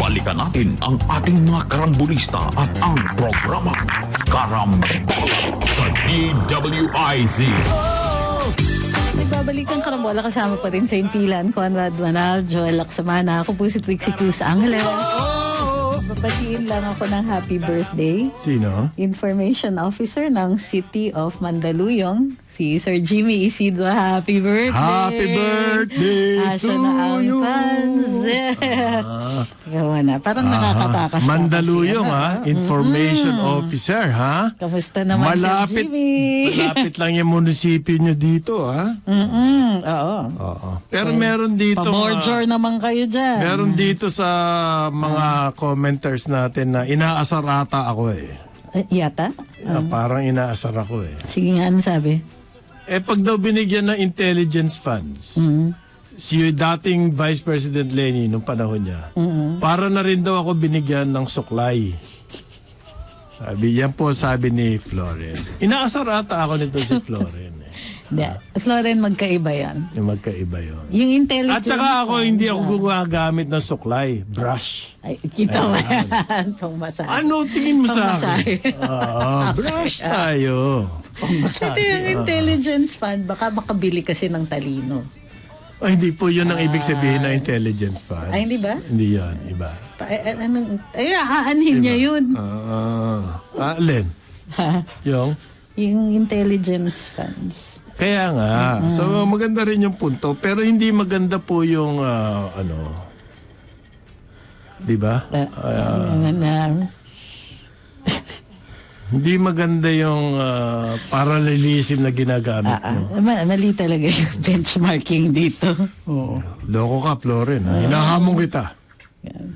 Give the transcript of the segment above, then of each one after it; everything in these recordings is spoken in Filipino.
balikan natin ang ating mga karambulista at ang programang Karambola sa DWIZ. Nagbabalik ang Karambola, kasama pa rin sa impilan Conrad Manal, Joel Laksamana. Ako po si Trixie Cruz Angeles. Babatiin lang ako ng happy birthday. Sino? Information Officer ng City of Mandaluyong, si Sir Jimmy Isidro. Happy birthday! Happy birthday Asa to na ang you! pansit? Gawa na. Parang nakakatakas. Mandaluyong, ha? Information Officer, ha? Kamusta naman, Sir Jimmy? Malapit lang yung munisipyo nyo dito, ha? Oo. Oo. Pero meron dito... Pamorjor naman kayo dyan. Meron dito sa mga commenters natin na inaasar ata ako eh. Yata? Parang inaasar ako eh. Sige nga, ano sabi? Pag daw binigyan ng intelligence funds, si dating Vice President Lenny nung panahon niya, para na rin daw ako binigyan ng suklay. Sabi ni Floren. Inaasar ata ako nito si Floren. Hindi. Floren, magkaiba yan. Yung magkaiba yun. Yung intelligence... At saka ako, hindi ako gumagamit ng suklay. Brush. Ay, kita mo yan. Pangmasahe. Ano tingin mo sa Pangmasahe. akin? Brush tayo. Ito yung intelligence fund. Baka makabili kasi ng talino. Hindi po yun ang ibig sabihin ng intelligence funds. Ay, hindi ba? Hindi yan. Iba. Aanhin niya yun. Alin? Yung? Yung intelligence funds. Kaya nga. So, maganda rin yung punto. Pero hindi maganda po yung, di ba? Hindi maganda yung parallelism na ginagamit mo. Mali talaga yung benchmarking dito. Oo. Loko ka, Floren. Hinahamon kita.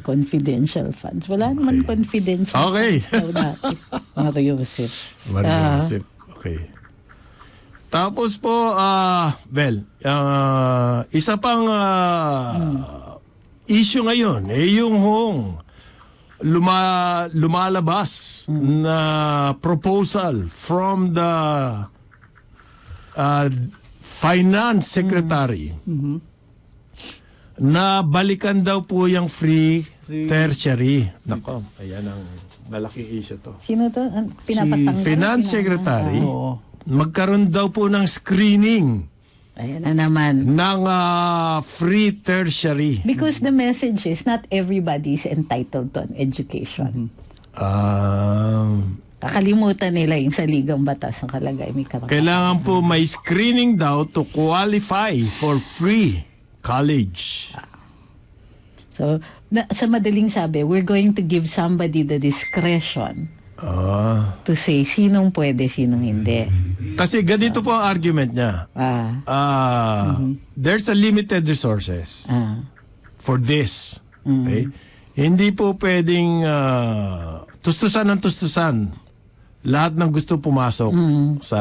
Confidential funds. Wala naman confidential funds daw dati. Mariusip. Mariusip. Okay. Tapos po, isa pang issue ngayon, yung lumalabas na proposal from the Finance Secretary na balikan daw po yung free tertiary. Nako, ayan ang malaking issue to. Sino to? Si Finance Secretary, magkaroon daw po ng screening. Ayan na naman. Ng free tertiary. Because the message is not everybody is entitled to an education. Kakalimutan nila yung sa ligang batas ng kalagay. Kailangan po may screening daw to qualify for free college. So, sa madaling sabi, we're going to give somebody the discretion to say sinong pwede, sinong hindi. Kasi ganito po ang argument niya. There's a limited resources for this. Okay? Hindi po pwedeng tustusan ng tustusan lahat ng gusto pumasok sa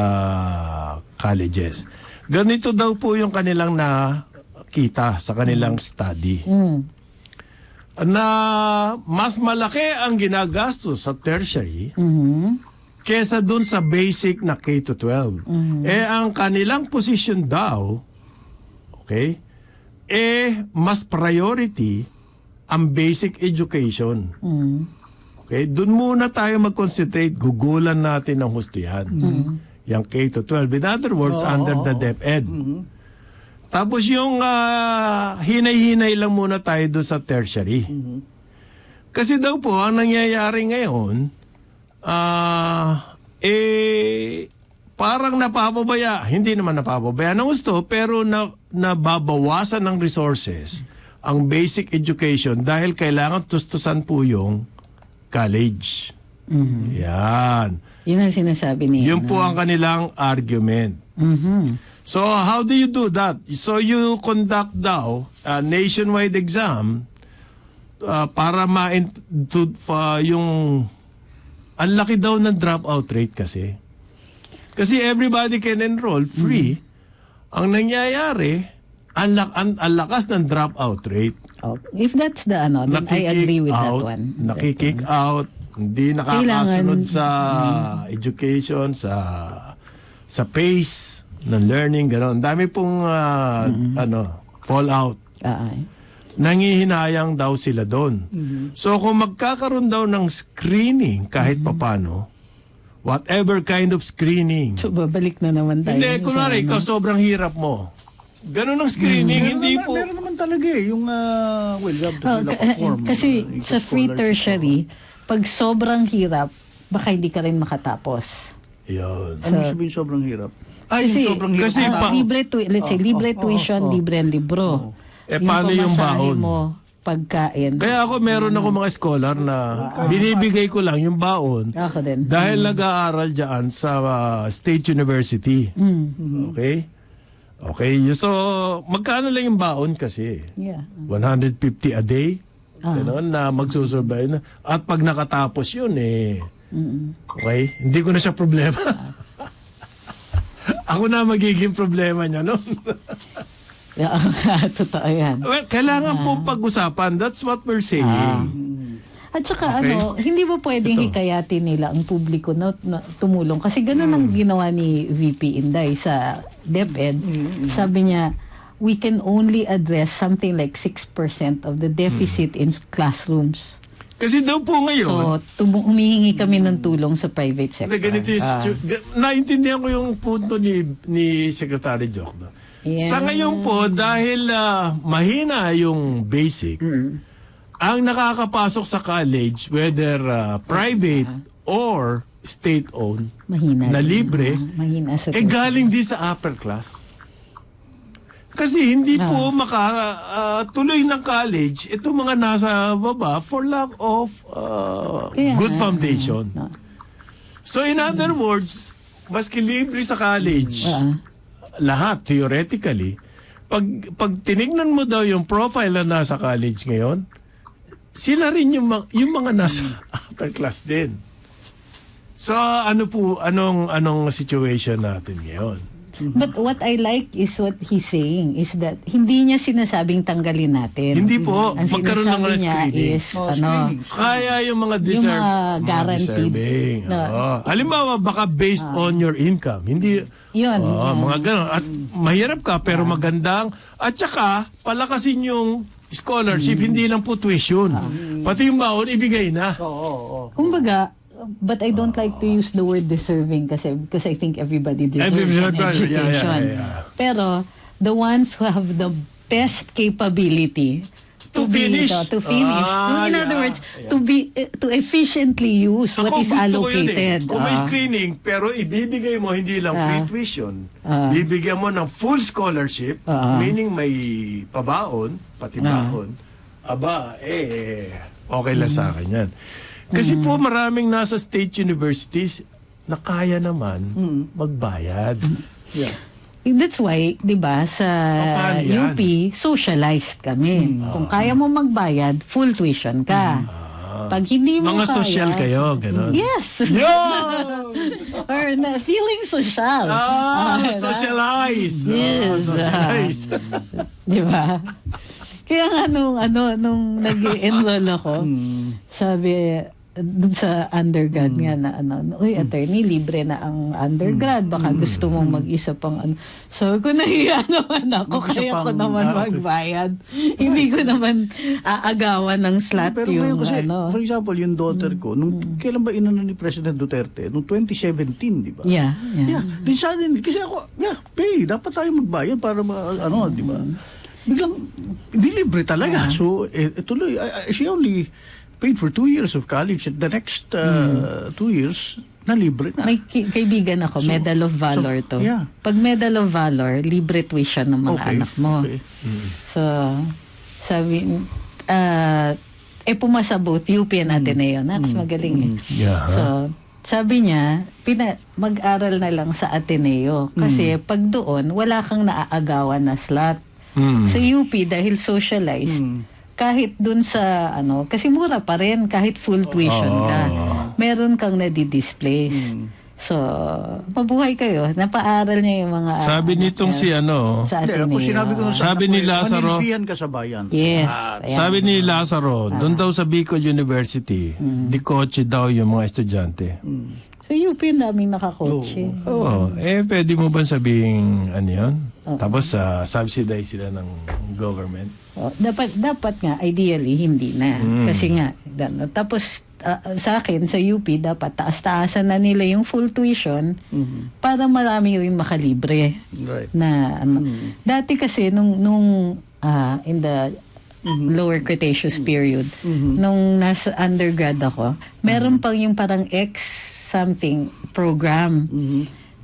colleges. Ganito daw po yung kanilang nakita sa kanilang study. Na mas malaki ang ginagastos sa tertiary kesa dun sa basic na K-12. Ang kanilang position daw, okay, mas priority ang basic education. Okay, dun muna tayo mag-concentrate, gugulan natin ang hustihan. Yung K-12. In other words, under the DepEd. Tapos yung hinay-hinay lang muna tayo doon sa tertiary. Kasi daw po, ang nangyayari ngayon, parang napapabaya. Hindi naman napapabaya ng gusto, pero nababawasan ng resources ang basic education dahil kailangan tustusan po yung college. Yan. Yun ang sinasabi niya. Yun po ang kanilang argument. So, how do you do that? So, you conduct daw a nationwide exam para yung ang laki daw ng dropout rate kasi. Kasi everybody can enroll free. Ang nangyayari, ang lakas ng dropout rate. If that's the then I agree with that one. Nakikick out, hindi nakakasunod sa education, sa pace ng learning, gano'n. Dami pong fallout. nangihinayang daw sila doon. So kung magkakaroon daw ng screening kahit papano, whatever kind of screening. So, babalik na naman tayo. Hindi, kunwari, ikaw sobrang hirap mo. Ganun ang screening, hindi po. Meron naman talaga eh, yung, well, you have to fill up a form. Kasi sa free scholarship. tertiary, pag sobrang hirap, baka hindi ka rin makatapos. Yun. Ano sabihin sobrang hirap? Kasi, yung sobrang hirap. kasi pa- let's say, libre tuition, libre ang libro. Paano yung pamasahe baon? mo, pagkain. Kaya ako meron ako mga scholar na binibigay ko lang yung baon Ako din. dahil nag-aaral dyan sa State University. Okay? Okay, so magkano lang yung baon kasi? Yeah. 150 a day. Ganon, na magsusurvive na. At pag nakatapos yun okay, hindi ko na siya problema. Ako na magiging problema niya noon. Yeah, totoo yan. Well, kailangan pong pag-usapan. That's what we're saying. At saka Okay. hindi ba pwedeng hikayatin nila ang publiko na tumulong? Kasi ganun ang ginawa ni VP Inday sa DepEd. Sabi niya, we can only address something like 6% of the deficit in classrooms. Kasi daw po ngayon, So, humihingi kami ng tulong sa private na sector. ganito yung naintindihan ko yung punto ni Secretary Joke. No? Yeah. Sa ngayon po, dahil mahina yung basic, ang nakakapasok sa college, whether private or state-owned, Mahina na din. libre, Mahina sa galing din sa upper class. Kasi hindi po makatuloy ng college itong mga nasa baba for lack of Kaya good nga. foundation. So in other words, maski libre sa college, lahat theoretically, pag tinignan mo daw yung profile na nasa college ngayon, sila rin yung mga nasa upper class din. So anong situation natin ngayon? But what I like is what he's saying is that hindi niya sinasabing tanggalin natin. Hindi po, Ang magkaroon lang sinasabi ng niya screening. is Screening. Kaya yung mga guaranteed deserving. na- Halimbawa, baka based on your income. Hindi, Yun. mga ganun. At mahirap ka, pero magandang. At saka, palakasin yung scholarship, hindi lang po tuition. Pati yung baon, ibigay na. Kumbaga, but I don't like to use the word deserving kasi because I think everybody deserves an Everybody, education. yeah. Pero the ones who have the best capability To finish. to finish. In other words, to efficiently use what Ako is gusto ko yun allocated. Kung may screening, pero ibibigay mo hindi lang free tuition. Bibigyan mo ng full scholarship, meaning may pabaon, pati baon. Aba, okay lang sa akin yan. Kasi po maraming nasa state universities na kaya naman magbayad. Yeah. That's why, 'di ba, sa Paano yan? UP socialized kami. Kung kaya mo magbayad, full tuition ka. Pag hindi mo Mga kaya, social kayo, gano'n. Yes. Or feeling social. Socialize. Yes. Socialize. Di ba? Kaya nga nung nag-enroll ako, sabi, dun sa undergrad nga na uy, attorney, libre na ang undergrad. Baka gusto mong mag-isa pang So, kung nahiya naman ako, Mag-isa kaya ko pang- naman okay. magbayad. Hindi ko naman aagawan ng slot Pero yung ngayon kasi, for example, yung daughter ko, kailan ba inano ni President Duterte? Nung 2017, di ba? Yeah. Then suddenly, kasi ako, pay, dapat tayo magbayad para di ba? Biglang, hindi libre talaga. So, tuloy, she only paid for 2 years of college. At the next 2 years, na libre na. May kaibigan ako, So- Medal of Valor so, to. yeah. Pag Medal of Valor, libre tuition ng mga anak mo. Okay. So, sabi, pumasa both UP and Ateneo. Mas magaling eh. Yeah. So, sabi niya, mag-aral na lang sa Ateneo. Kasi pag doon, wala kang naaagawan na slot. Sa UP, dahil socialized, kahit dun sa, kasi mura pa rin, kahit full tuition ka, meron kang nadi-displace. So, mabuhay kayo. Napaaral niya yung mga... Sabi nitong si sa Hindi, Ateneo. ako sinabi ko nung Sabi ni Lazaro- manilbihan ka sa bayan. Yes. ayan. Sabi ni Lazaro, doon daw sa Bicol University, di kotse daw yung mga estudyante. So, UP daming nakakotse. Oo. Pwede mo ba sabihin, yun? Tapos, subsidize sila ng government. Dapat nga, ideally, hindi na. Kasi nga, tapos sa akin, sa UP, dapat taas-taasan na nila yung full tuition para marami rin makalibre. Right. Na, dati kasi, nung in the lower Cretaceous period, nung nasa undergrad ako, meron pang yung parang X-something program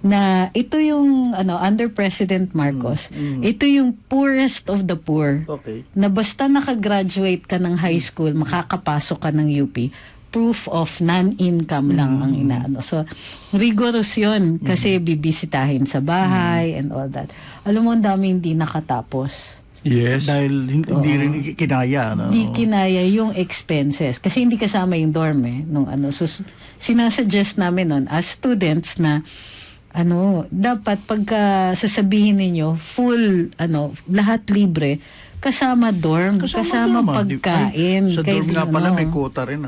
na ito yung under President Marcos, ito yung poorest of the poor. Okay. Na basta nakagraduate ka ng high school, makakapasok ka ng UP, proof of non-income lang ang inaano. So, rigorous yun kasi bibisitahin sa bahay and all that. Alam mo, ang dami hindi nakatapos. Yes. Dahil hindi rin kinaya. No? Hindi kinaya yung expenses. Kasi hindi kasama yung dorm nung So, sinasuggest namin nun as students na dapat pagka sasabihin ninyo, full, lahat libre, kasama dorm, kasama dorm, pagkain. Sa dorm nga pala may quota rin,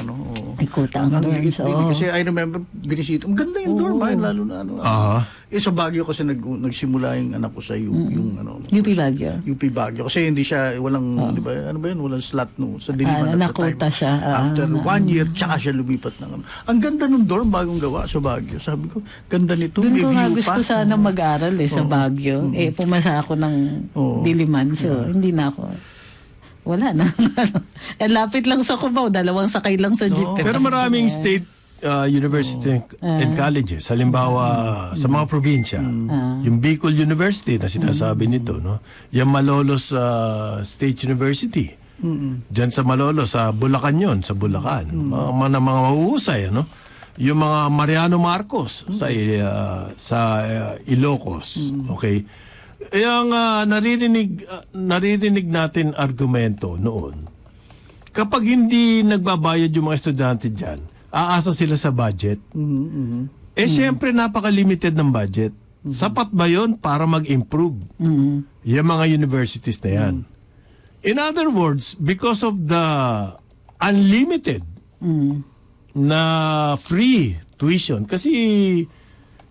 May quota ang dorms, Kasi I remember, binisita, ang ganda yung dorm, lalo na sa Baguio kasi nagsimula yung anak ko sa yung UP Baguio. UP Baguio. Kasi hindi siya, walang, di ba, walang slot sa Diliman at the time. Nakuta siya. After 1 year, tsaka siya lumipat ng Ang ganda ng dorm, bagong gawa sa Baguio. Sabi ko, ganda nito, doon may ko nga view gusto pa. sana mag-aral sa Baguio. Pumasa ako ng Diliman. So, hindi na ako. Wala na. Lapit lang sa Cubao. 2 sakay lang sa jeep. Pero maraming state university and colleges. Halimbawa, sa mga probinsya. Yung Bicol University na sinasabi nito. No? Yung Malolos State University. Diyan sa Malolos, sa Bulacan yun. Sa Bulacan. Mga mahuhusay. Yung mga Mariano Marcos sa Ilocos. Okay? Yung naririnig natin argumento noon, kapag hindi nagbabayad yung mga estudyante dyan, aasa sila sa budget. Siyempre, napaka-limited ng budget. Sapat ba yun para mag-improve yung mga universities na yan? In other words, because of the unlimited na free tuition, kasi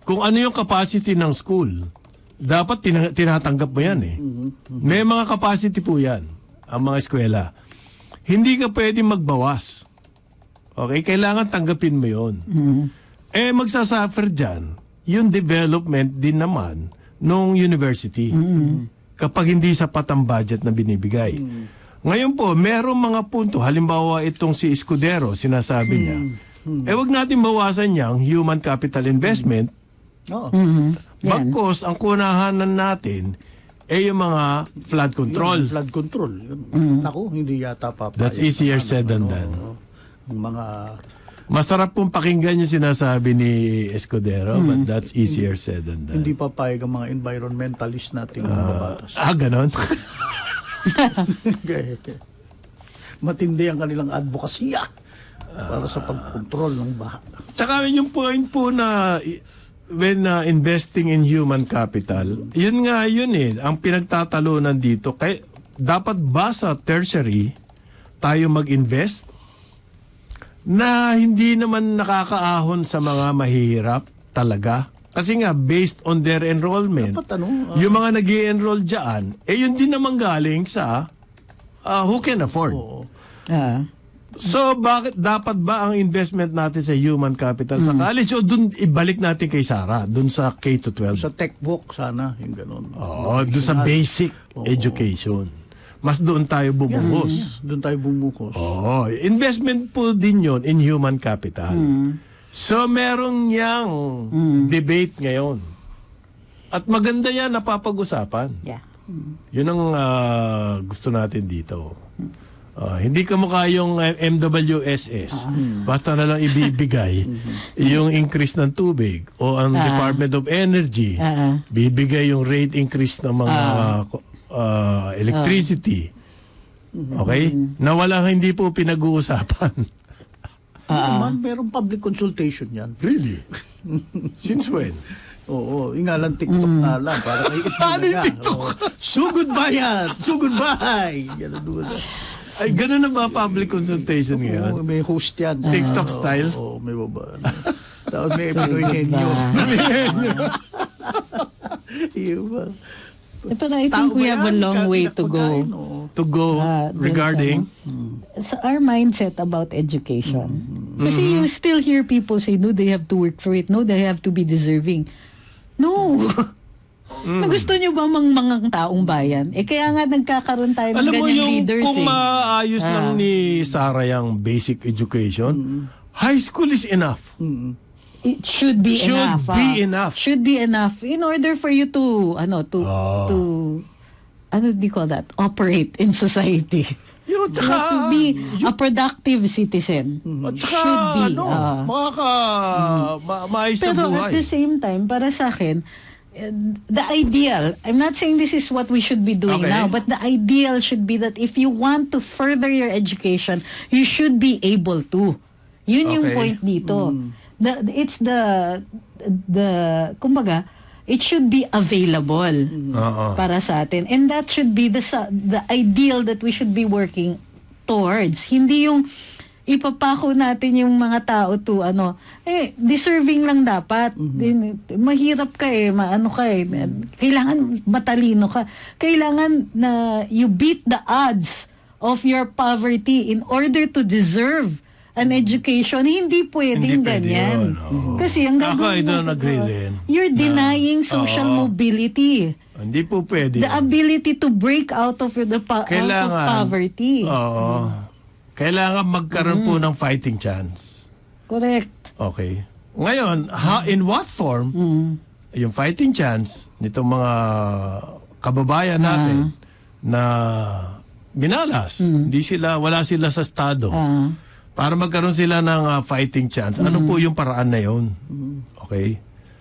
kung ano yung capacity ng school, dapat tinatanggap mo yan May mga capacity po yan, ang mga eskwela. Hindi ka pwede magbawas. Okay? Kailangan tanggapin mo yun. Magsasuffer dyan yung development din naman nung university. Kapag hindi sapat ang budget na binibigay. Ngayon po, merong mga punto. Halimbawa, itong si Escudero, sinasabi niya, wag natin bawasan niyang human capital investment. Bagkos, ang kunahanan natin yung mga flood control. Flood control. Naku, hindi yata papayag. That's easier said than done. Ang mga... Masarap pong pakinggan yung sinasabi ni Escudero, but that's easier said than done. Hindi papayag ang mga environmentalist nating babatas. Ganon? Matindi ang kanilang advokasya para sa pagkontrol ng baha. Tsaka yung point po na when investing in human capital, yun nga yun ang pinagtatalunan dito. Dapat ba sa tertiary tayo mag-invest na hindi naman nakakaahon sa mga mahihirap talaga? Kasi nga, based on their enrollment, yung mga nag-i-enroll dyan, yun din naman galing sa who can afford. So, dapat ba ang investment natin sa human capital sa college o dun ibalik natin kay Sarah, dun sa K-12? Sa tech book sana, yung ganun. Dun sa basic education. Mas doon tayo bumuhos. Doon tayo bumuhos. Investment po din yon in human capital. So, merong yang debate ngayon. At maganda yan napapag-usapan. Yeah. Yun ang gusto natin dito. Hindi ka mukha yung MWSS. Basta na lang ibibigay yung increase ng tubig o ang Department of Energy bibigay yung rate increase ng mga electricity. Okay? Na walang hindi po pinag-uusapan. Naman, merong public consultation yan. Really? Since when? Oo, yung nga lang TikTok na lang. Para kay Ano yung TikTok? Sugod bayan! Sugod bahay! Yan ang doon. Ay, ganun na ba public consultation ngayon? May host yan. TikTok style? Oo, may baba. Tapos may Pinoy henyo. Iyo ba? Pero I Tao think we ba have a yan? long way to go. Pagkain, oo. To go Dun regarding... sa our mindset about education. Kasi you still hear people say, no, they have to work for it. No, they have to be deserving. No. Na gusto nyo ba mga taong bayan? Kaya nga nagkakaroon tayo ng Alam mo ganyang yung leaders kung maayos lang ni Sarah yung basic education, high school is enough. It should be enough. Enough. Should be enough in order for you to ano do you call that? Operate in society. Yun, You have to be a productive citizen. At saka, Should be. maayos sa Pero buhay. at the same time, para sa akin, the ideal, I'm not saying this is what we should be doing Okay. now, but the ideal should be that if you want to further your education, you should be able to. Yun yung Okay. point dito. It's kumbaga, it should be available para sa atin. And that should be the ideal that we should be working towards. Hindi yung ipapako natin yung mga tao to deserving lang dapat. Mahirap ka maano ka kailangan matalino ka. Kailangan na you beat the odds of your poverty in order to deserve an education. Hindi pwedeng Hindi pwede ganyan. yun, oo. Kasi ang Ako, I gagawin don't natin, agree rin. you're denying social mobility. Hindi po pwede. The ability to break out of out of poverty. Oo. Kailangan magkaroon po ng fighting chance. Correct. Okay. Ngayon, in what form, yung fighting chance nitong mga kababayan natin na minalas, wala sila sa estado. Para magkaroon sila ng fighting chance. Ano po yung paraan na yun? Okay?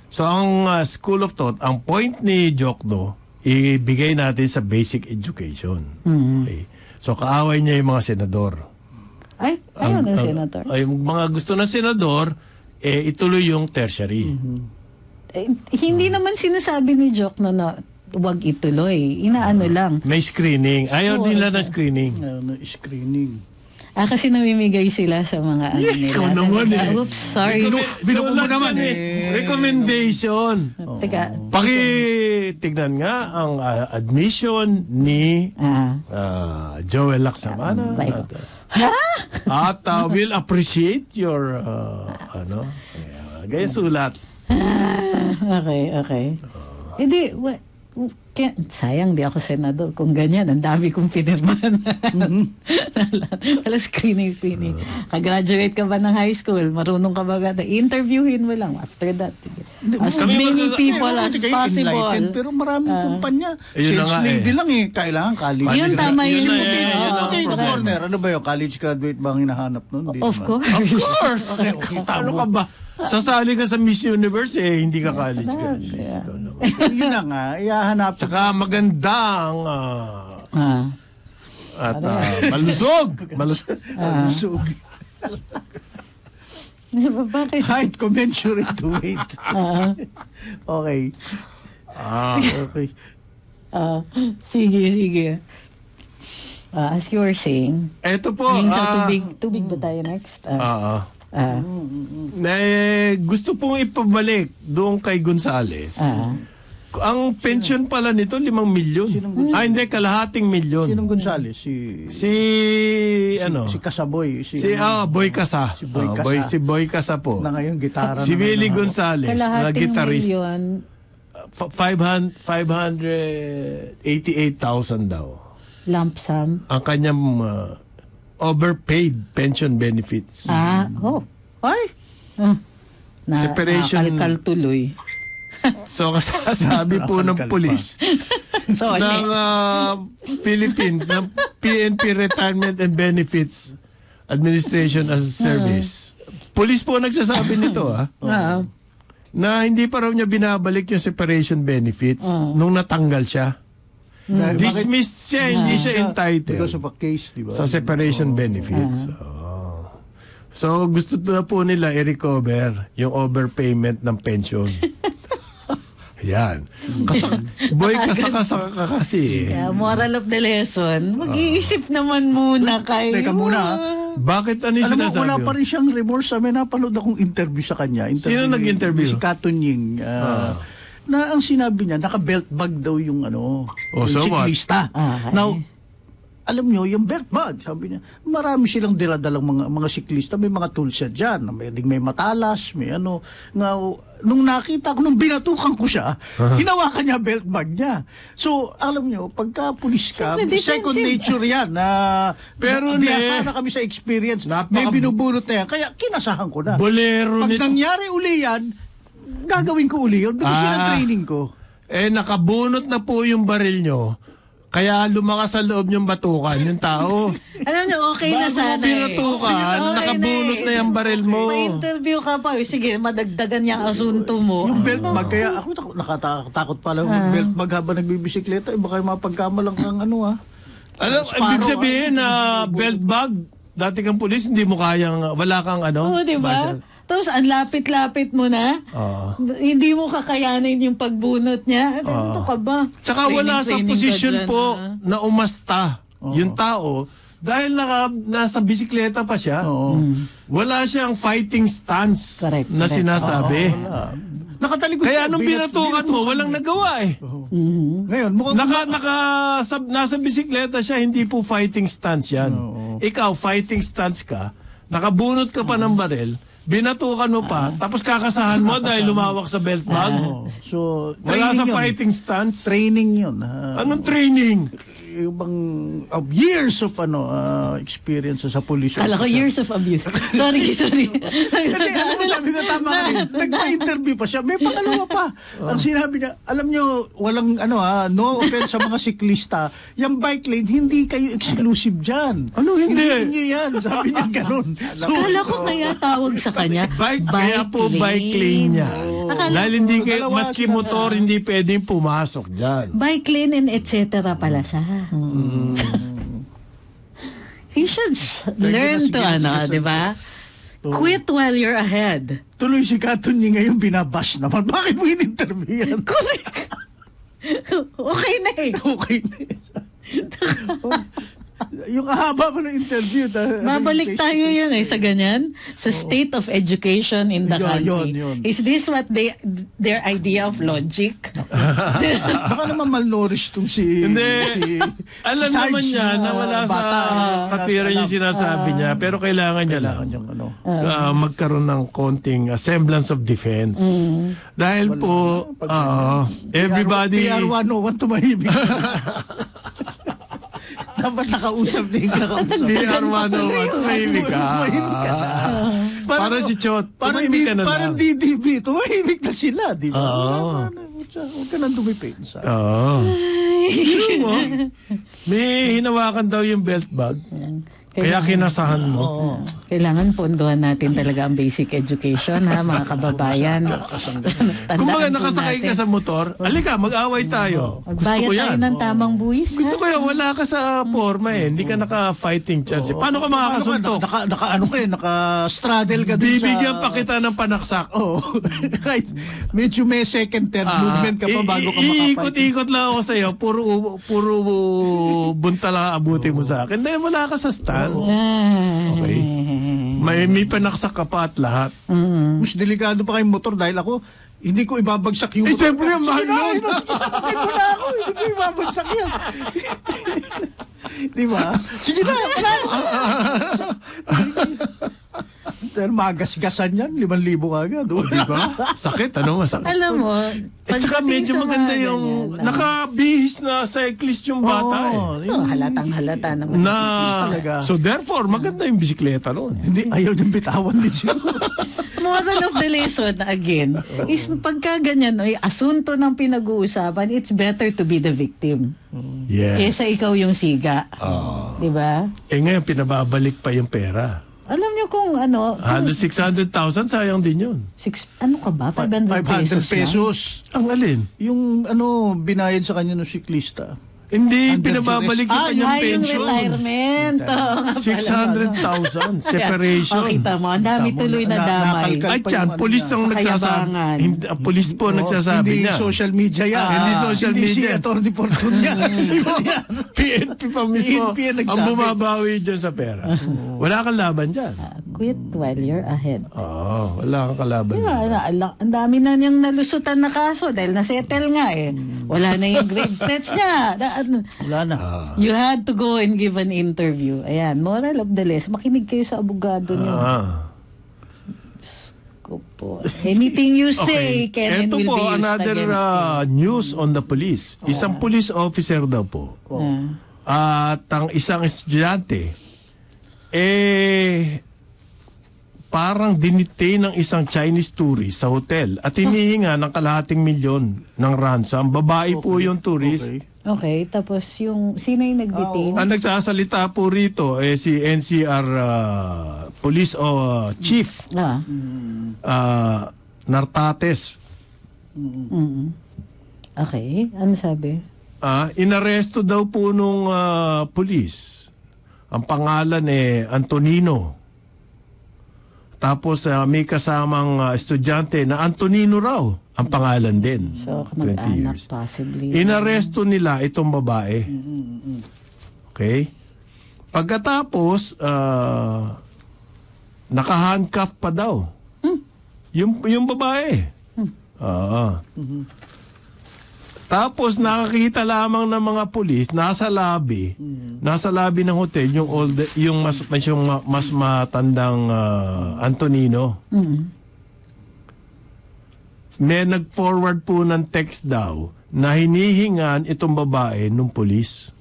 So, ang school of thought, ang point ni Jokno, ibigay natin sa basic education. Okay? So, kaaway niya yung mga senador. Ayun ang senator. Yung mga gusto ng senador, ituloy yung tertiary. Hindi naman sinasabi ni Jok na wag ituloy. Inaano lang. May screening. Ayaw nila na screening. Screening. Kasi namimigay sila sa mga nila. Ikaw naman Oops, sorry. Binuko mo naman Recommendation. Teka. Tignan nga ang admission ni Joel Lacsamana. At we'll appreciate your gaya sulat. Okay. Hindi, sayang di ako senador. Kung ganyan, ang dami kong pinirmahan. Wala screening. Kagraduate ka ba ng high school? Marunong ka ba ganda? Interviewin mo lang. After that, as many people as possible. Pero maraming kumpanya. Yun na Sales nga lady lang college. College Yun, tama yun. Potato corner. Ano ba yun? College graduate ba ang hinahanap nun? Of course. Of course! Ano ka ba? Sasali ka sa Miss Universe hindi ka college graduate. Yun na nga. Ihahanap. Tsaka magandang at malusog. Malusog. Bakit? Height commensurate to weight. Okay. Okay. Sige. As you were saying, Eto po. yung sa tubig ba tayo next? Gusto pong ipabalik doon kay Gonzales. Ang pension pala nito 5 milyon. Hindi, kalahating milyon. Sinong Gonzales? Si Kasaboy. Boy Casa. Si Boy Casa. Si Boy Casa po. Na ngayon gitara. Si Willie Gonzales na kalahating guitarist. milyon, 588,000 daw. lump sum. Ang kanyang overpaid pension benefits. Ay! Separation. Nakalkal tuloy. So kasasabi po ng pulis ng Philippine, ng PNP Retirement and Benefits Administration as a Service. Pulis po nagsasabi nito na hindi pa raw niya binabalik yung separation benefits nung natanggal siya. Dismissed siya, hindi siya entitled. Because of a case, di ba? Sa separation benefits. So gusto na po nila i-recover yung overpayment ng pension. Yan. Boy, kasaka ka kasi. Moral of the lesson, mag-iisip naman muna kayo. Teka muna. Bakit ano yung Alam mo, sinasabi? wala pa rin siyang remorse. May napanood akong interview sa kanya. Sino nag-interview? Si Katon Ying. na ang sinabi niya, naka-belt bag daw yung Oh, yung so what? siklista. Okay. Now, alam nyo, yung belt bag, sabi niya, marami silang diradalang mga siklista, may mga tools siya dyan, may matalas, may ano. Nung nakita ko, nung binatukan ko siya, hinawakan niya belt bag niya. So, alam nyo, pagka pulis ka, Siyempre, second defensive. nature yan. Pero biyasa na kami sa experience, may binubunot na yan. Kaya kinasahan ko na. Bolero Pag nito. nangyari uli yan, gagawin ko uli yun because yun ang training ko. Nakabunot na po yung baril nyo. Kaya lumakas sa loob yung batukan, yung tao. Alam niyo, okay na Bago sana mo binatukan, Okay nakabunot na yung baril mo. Ma-interview ka pa. Sige, madagdagan yung asunto mo. Yung belt bag, kaya ako nakatakot pala yung belt bag habang nagbibisikleta. Baka yung mapagkamalang kang ano Alam, ibig sabihin na belt bag, dati kang pulis, hindi mo kayang, wala kang ano. Oo, di ba? basya. Tapos ang lapit-lapit mo na. Oo. Hindi mo kakayanin yung pagbunot niya. Ano ka ba? Tsaka wala sa Training ka posisyon dyan, po ha? na umasta yung tao dahil nasa bisikleta pa siya. Wala siyang fighting stance Correct, na correct. sinasabi. Nakatalikod Kaya siya, nung binatukan mo, walang nagawa eh. Ngayon, mukhang Nasa bisikleta siya, hindi po fighting stance yan. Ikaw, fighting stance ka, nakabunot ka pa ng baril, binatukan mo pa, tapos kakasahan mo dahil lumawak sa belt bag. So, Wala sa yun. fighting stance. Training yun. Anong training? Yung bang years of experience sa police. Kala ko years of abuse. Sorry. Hindi, alam mo, sabi ko tama ka rin. Nagpa-interview pa siya. May pangalawa pa. Ang sinabi niya, alam niyo, walang no offense sa mga siklista. Yung bike lane, hindi kayo exclusive dyan. Ano, hindi? Hindi niyo yan. Sabi niya ganun. So, Akala ko kaya tawag sa kanya. Kaya po bike lane niya. Akala Dahil hindi kayo, dalawa maski sila. motor, hindi pwedeng pumasok dyan. Bike lane and etc. pala siya. He should learn to di ba? Quit while you're ahead. tuloy si Katon niya ngayon binabash naman. Bakit mo in-interview yan? Correct. Okay na eh. Okay na yan. Yung haba pa ng interview. Babalik tayo yan sa ganyan. Sa state of education in the country. Yun. Is this what their idea of logic? Baka naman malnourished tong si... Hindi. Alam si naman Sarge niya na wala sa katwiran yung sinasabi niya, pero kailangan niya lang magkaroon ng konting semblance of defense. Dahil po, everybody... PR101 tumahimik. Dapat nakausap din ka. PR101, tumahimik ka. Para si Chot, tumahimik ka na Parang lang. DDB, tumahimik na sila, di ba? Oo. Huwag ka nang dumipensa. Oo. Sure mo, may hinawakan daw yung belt bag. Kaya kinasahan mo. Kailangan pondohan natin talaga ang basic education, mga kababayan. Kung baga nakasakay ka sa motor, alika, mag-away tayo. Gusto Magbayad ko tayo yan. ng tamang buwis. Gusto ko yan, wala ka sa forma eh. Hindi ka naka-fighting chance. Paano ka makakasuntok? Naka-straddle ka dun sa... Bibigyan pa kita ng panaksak. Oo. Kahit medyo may second, third movement ka pa bago ka makapag... Iikot-ikot lang ako sa'yo. Puro bunta lang abuti mo sa akin. Dahil wala ka sa stance. Okay. May panaksak ka pa at lahat. Mas delikado pa kayong motor dahil ako, hindi ko ibabagsak yung motor. Siyempre, mahal nun. Isapagin mo na ako. Hindi ko ibabagsak yan. Di ba? Sige na, panalo ka. Dahil magasgasan yan, 5,000 agad. Di ba? Sakit, ano masakit? Alam mo, Tsaka medyo maganda yung nakabihis na cyclist yung bata halatang-halata naman. So therefore, maganda yung bisikleta noon. Hindi, ayaw niyang bitawan din siya. Moral of the lesson, again, is pagka ganyan, asunto ng pinag-uusapan, it's better to be the victim. Yes. Kesa ikaw yung siga. Di ba? Ngayon, pinababalik pa yung pera. Alam niyo kung ano... Halos 600,000, sayang din yun. Ano ka ba? 500 500 pesos. pesos. Ang alin? Yung binayad sa kanya ng siklista. Hindi, Under pinababalik duress. yung kanyang Yung pension. retirement. Oo nga pala. 600,000 separation. O, kita mo, ang dami tuloy na damay. Ay, tiyan, polis ang Sa nagsasabi. kayabangan. Polis po nagsasabi Hindi niya. social media yan. Hindi social Hindi media. si Atty. Fortune yan. PNP pa mismo PNP ang nagsabi. ang bumabawi dyan sa pera. Wala kang laban dyan. Quit while you're ahead. Oo. wala kang kalaban. Ang dami na niyang nalusutan na kaso dahil nasettle nga eh. Wala na yung grave threats niya. Wala na. You had to go and give an interview. Ayan, moral of the lesson. Makinig kayo sa abogado niyo. Po. Anything you say, Ken, Ito will po, be used another against you. news on the police. Isang police officer daw po. At ang isang estudyante, parang dinitain ng isang Chinese tourist sa hotel at hinihinga ng kalahating milyon ng ransom. Babae po yung tourist. Okay, tapos sino yung nag-detain? Ang nagsasalita po rito si NCR Police Chief Nartates. Okay, ano sabi? Inaresto daw po nung police. Ang pangalan Antonino. Tapos may kasamang estudyante na Antonino raw ang pangalan din. So, 20 mag-anak years. possibly. Inaresto nila itong babae. Okay? Pagkatapos, naka-handcuff pa daw. Yung babae. Tapos nakakita lamang ng mga pulis nasa lobby ng hotel yung mas matandang Antonino. May nag-forward po ng text daw na hinihingan itong babae ng pulis.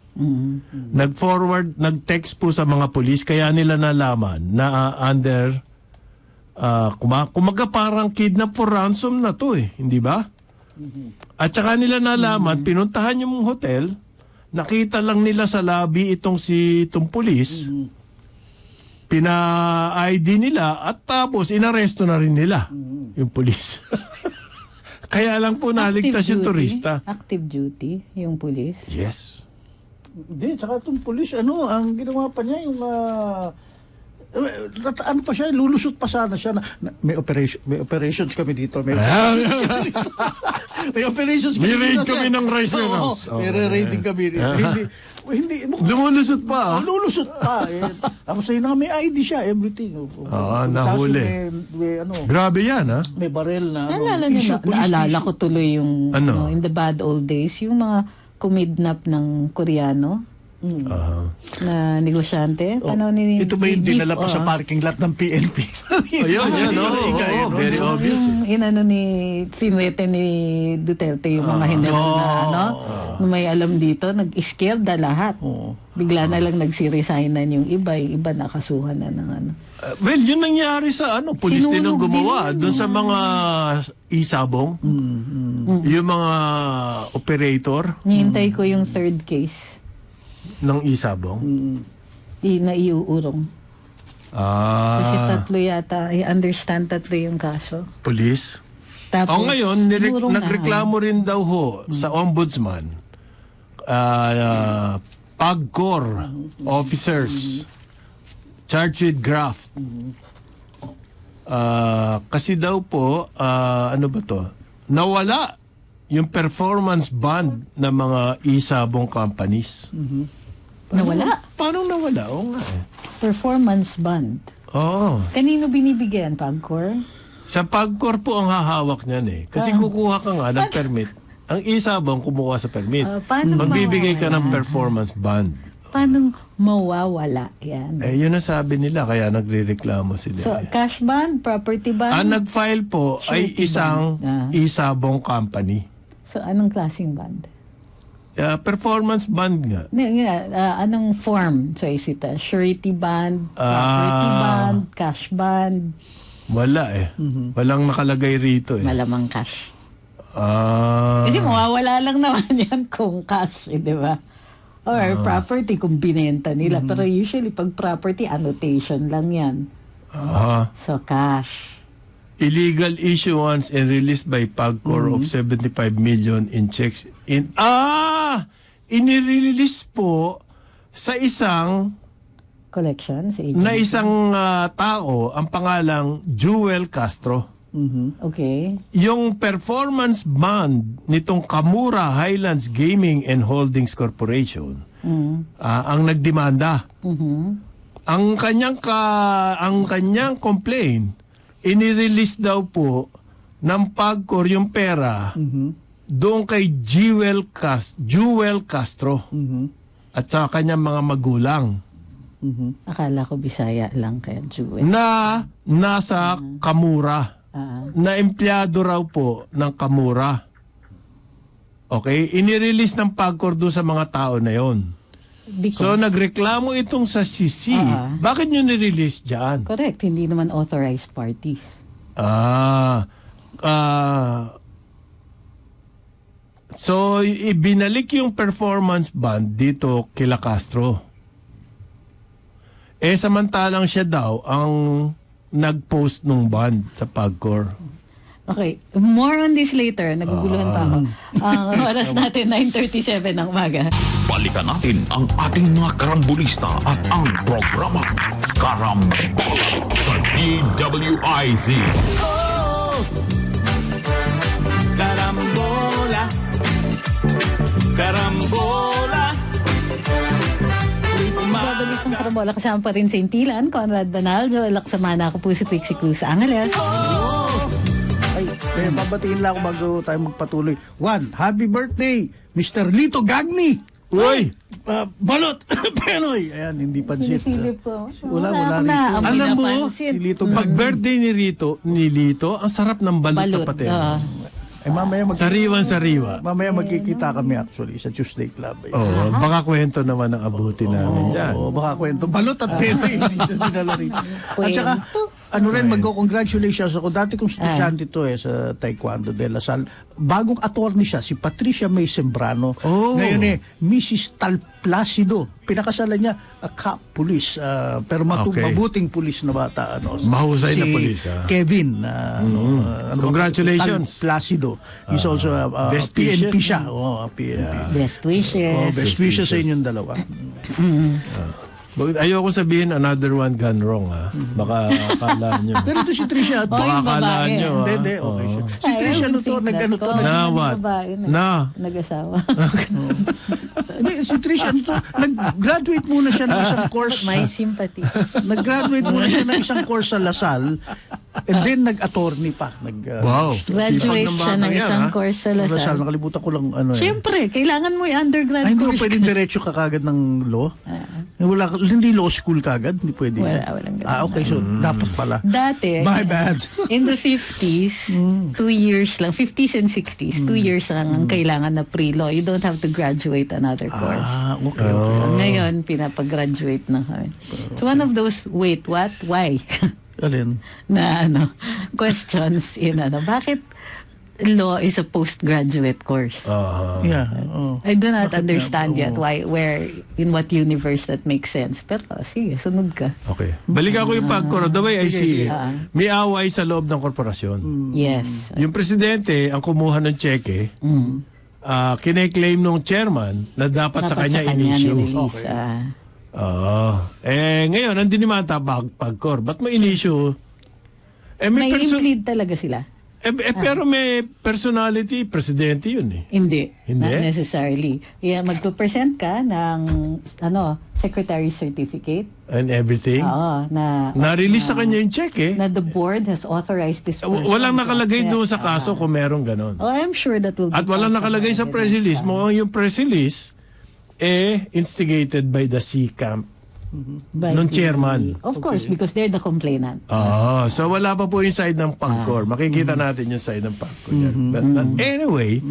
Nag-text po sa mga pulis kaya nila nalaman na under kumaga parang kidnap for ransom na to hindi ba? At saka nila nalaman, pinuntahan yung hotel, nakita lang nila sa lobby itong pulis, pina-ID nila at tapos inaresto na rin nila yung pulis. Kaya lang po naligtas yung turista. Active duty, yung pulis? Yes. Hindi, saka itong pulis, ang ginawa pa niya, yung ano pa siya, lulusot pa sana siya may operations kami dito. May operations kami May raid dito. kami ng rice warehouse. May raiding kami dito. Hindi. Lumulusot pa. Lulusot pa. Tapos sa'yo na may ID siya, everything. Nahuli. May Grabe yan, may barel na. Naalala ko tuloy yung in the bad old days, yung mga kumidnap ng Koreano. Na negosyante. Ito ba yung dinala pa sa parking lot ng PNP? Very obvious. Inano ni Finwete ni Duterte yung mga general na may alam dito, nag-scare na lahat. Bigla na lang nagsiresignan yung iba nakasuhan na ng Well, yun nangyari sa pulis din ang gumawa doon sa mga isabong. Yung mga operator. Nihintay ko yung third case. Ng isabong? Na iuurong. Kasi tatlo yata, I understand tatlo yung kaso. Police? Tapos, ngayon, nagreklamo rin daw sa ombudsman, PAGCOR officers charged with graft. Kasi daw po, ano ba to? Nawala yung performance bond ng mga isabong companies. Nawala? Paano nawala? Oo nga Performance bond. Oo. Kanino binibigyan? PAGCOR? Sa PAGCOR po ang hahawak niyan Kasi kukuha ka nga ng permit. Ang isabong kumuha sa permit. Magbibigay ka ng performance bond. Paano mawawala yan? Yun ang sabi nila, kaya nagre-reklamo sila. So, cash bond, property bond? Ang nag-file po ay isang isabong company. So, anong klaseng bond? Performance bond nga. Anong form? So, is it a surety bond, property bond, cash bond? Wala Walang nakalagay rito Malamang cash. Kasi mawawala lang naman yan kung cash, di ba? Or property kung binenta nila. Pero usually, pag property, annotation lang yan. So, cash. Illegal issuance and release by PAGCOR of 75 million in checks. Inirelease po sa isang Collections agency. na isang tao, ang pangalang Jewel Castro. Okay. Yung performance bond nitong Kamura Highlands Gaming and Holdings Corporation ang nagdemanda. Ang kanyang complaint inirelease daw po ng PAGCOR yung pera doon kay Jewel Castro at sa kanyang mga magulang Akala ko Bisaya lang kaya Jewel. na nasa Kamura. Na empleyado raw po ng Kamura. Okay? Inirelease ng PAGCOR doon sa mga tao na yon. So, nagreklamo itong sa CC. Bakit nyo nirelease dyan? Correct, hindi naman authorized party. So, ibinalik yung performance band dito kila Castro. Samantalang siya daw ang nag-post nung band sa PAGCOR. Okay, more on this later. Naguguluhan pa ako. Ang oras natin, 9:37 ng umaga. Balikan natin ang ating mga karambulista at ang programa Karambola sa DWIZ. Karambola, karambola. Babalik ng Karambola. Kasama pa rin sa impilan, Conrad Banal, Joel Laksamana. Ako po si Trixie Cruz Angeles. Ay, babatiin lang ako bago tayo magpatuloy. One, happy birthday, Mr. Lito Gagni! Uy! Balot! Penoy! Ayan, hindi pansit. Sinisilip ko. Wala Wala Rito. Alam mo, Si Lito pag Gagni. birthday ni Lito, ang sarap ng balut sa pateros. Ay, mamaya Sariwan-sariwa. mamaya magkikita kami actually sa Tuesday Club. Oo, baka kwento naman ang abuti namin dyan. Oo, baka kwento. Balot at Penoy. Hindi dinala rito. At saka, ano rin, mag-congratulations ako. Dati kong estudyante to sa Taekwondo de La Salle. Bagong attorney siya, si Patricia May Sembrano. Oh. Ngayon Mrs. Tal Placido. Pinakasalan niya, police. Pero Okay. mabuting police na bata. Mahusay na si police, Kevin. Congratulations. Tal Placido. He's also best PNP wishes. siya. PNP. Best wishes. Best wishes sa inyong dalawa. Ayoko sabihin another one gone wrong, ha? Baka akala nyo. Pero ito si Tricia. Baka yung akala babae. nyo, ha? Hindi, okay siya. Si I Tricia, don't think nag-ano that. to, Kung Na ano what? babae Na? Nag-asawa. Hindi, si Tricia, nag-graduate muna siya ng isang course. My sympathy. Nag-graduate muna siya ng isang course sa Lasal. And then, nag-attorney pa. Wow. Graduate Sipag ng siya batang ng yan, isang ha? course sa Lasal, Lasal. nakalimutan ko lang ano Siyempre, kailangan mo yung undergrad Ay, hindi mo course. pwedeng diretso ka kagad ng law? Hindi law school kagad? Hindi pwede. Walang ganun. Okay, so dapat pala. Dati, My bad. in the 50s, 2 years lang, 50s and 60s, 2 years lang ang kailangan na pre-law. You don't have to graduate another course. Okay. Ngayon, pinapag-graduate na kami. So one of those, wait, what? Why? Alin? na questions in bakit law is a postgraduate course? Yeah. I do not Bakit understand nga? yet where, in what universe that makes sense. Pero sige, sunod ka. Okay. Balikan ko yung PAGCOR. The way I see it, Ah. may away sa loob ng korporasyon. Yes. Yung presidente, ang kumuha ng cheque, kine-claim nung chairman na dapat sa kanya in-issue. nirelease. Ngayon, ang dinimata PAGCOR. Ba't mo in-issue? May implead talaga sila. Pero may personality, presidente yun eh. Hindi. Hindi? Not necessarily. Yeah, magpo-present ka ng secretary certificate. And everything. Oo, Na-release sa kanya yung cheque. na the board has authorized this person. Walang to nakalagay accept. doon sa kaso kung meron ganon. Oh, I'm sure that will be At walang found nakalagay sa somewhere press release. evidence. Mukhang yung press release, instigated by the C-Camp. By Nung the- chairman. Of course, because they're the complainant. So wala pa po yung side ng PAGCOR. Makikita natin yung side ng PAGCOR. But anyway,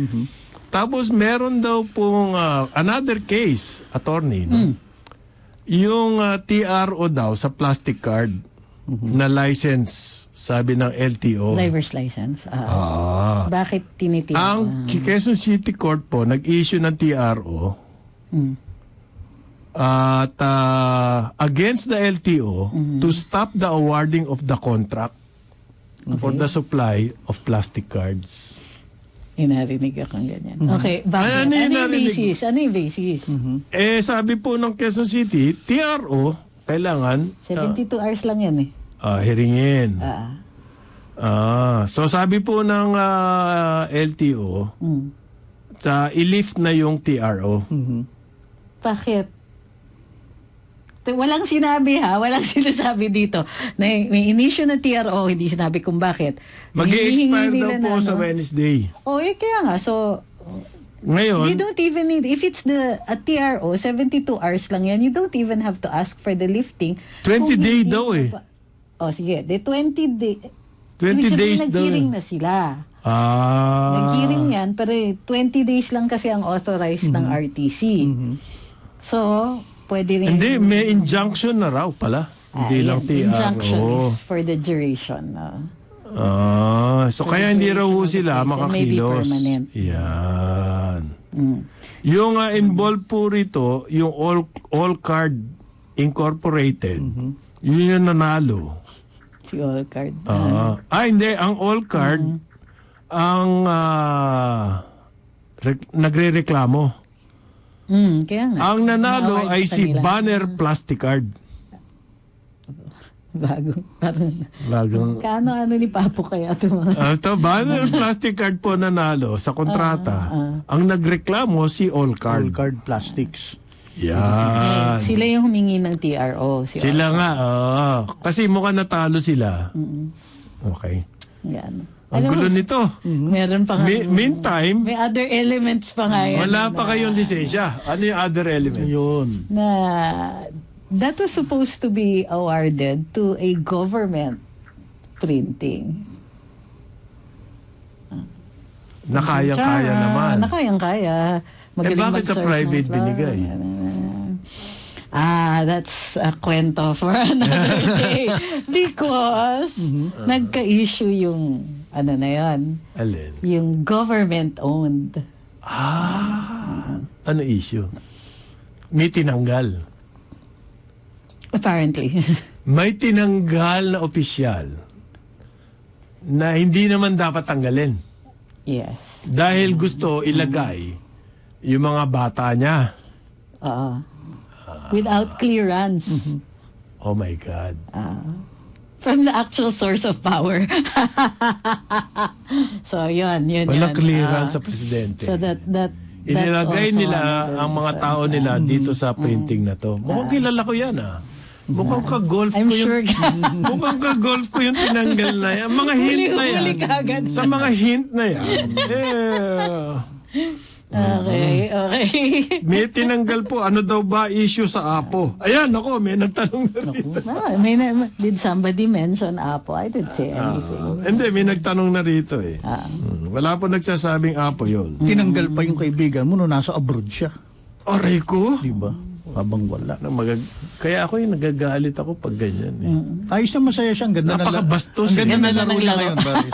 tapos meron daw pong another case, attorney, no? Yung TRO daw sa plastic card na license, sabi ng LTO. Driver's license. Bakit tinitingnan? Ang Quezon City Court po, nag-issue ng TRO at against the LTO to stop the awarding of the contract for the supply of plastic cards. Inarinig akong ganyan. Okay, bakit? Ano yung Ano yung narinig? basis? Ano yung basis? Sabi po ng Quezon City, TRO, kailangan 72 hours lang yan eh. hiringin. So sabi po ng LTO, sa i-lift na yung TRO. Bakit? Walang sinabi walang sinasabi dito na may inisyu na TRO, hindi sinabi kung bakit. Mag-i-expire Hinihingi daw nila po na, sa Wednesday. kaya nga. So, Ngayon, you don't even need, if it's a TRO, 72 hours lang yan, you don't even have to ask for the lifting. 20 Kung day hindi daw mo pa- sige, 20 day. 20 days daw. Nag-hearing na sila. Nag-hearing yan, pero 20 days lang kasi ang authorized ng RTC. So, pwede rin. Hindi, may injunction na raw pala. Hindi lang TRO. Injunction is for the duration. So kaya hindi raw ho sila and maybe makakilos. permanent. Yan. Yung involved po rito, yung All Card Incorporated, yun yung nanalo. Si All Card. Hindi. Ang All Card, ang nagre-reklamo. Kaya nga. Ang nanalo Na-award ay sa si kanila. Banner Plasticard. Bagong. Kaano ni Papo kaya ito mga. Ito, Banner Plasticard po nanalo sa kontrata. Ang nagreklamo si All Card. All Card Plastics. Yan. Sila yung humingi ng TRO. Sila nga, kasi mukhang natalo sila. Okay. Yan. Ang gulo nito. Meron pa nga. Meantime, May other elements pa nga yan. wala pa kayong lisensya. Ano yung other elements? Yun. Na that was supposed to be awarded to a government printing. Nakayang-kaya naman. Nakayang-kaya. Magaling bakit sa mag-source private ng binigay? That's a kwento for another day. Because nagka-issue yung ano na yan, Alin? yung government-owned. Ano issue? May tinanggal. Apparently. May tinanggal na opisyal na hindi naman dapat tanggalin. Yes. Dahil gusto ilagay yung mga bata niya. Without clearance. Oh my God. From the actual source of power. So, yun. Walang clearance sa presidente. So, that's Inilagay also nila one of the ang mga reasons. tao nila dito sa printing na to. Mukhang kilala ko yan Mukhang ka-golf I'm ko yung... sure. Mukhang ka-golf ko yung tinanggal na yan. Mga hint na yan. Huli ka agad. Sa mga hint na yan. Okay. May tinanggal po. Ano daw ba issue sa Apo? Ayan, ako, may nagtanong na rito. Did somebody mention Apo? I didn't say anything. Hindi, may nagtanong na rito Wala po nagsasabing Apo yun. Tinanggal pa yung kaibigan mo nung nasa abroad siya. Aray ko? Di ba? Habang wala. Kaya ako yung nagagalit ako pag ganyan Ayos na masaya siya. Ang ganda Napakabastos Ang ganda Ganda na ng laro niya laro. ngayon. Pare.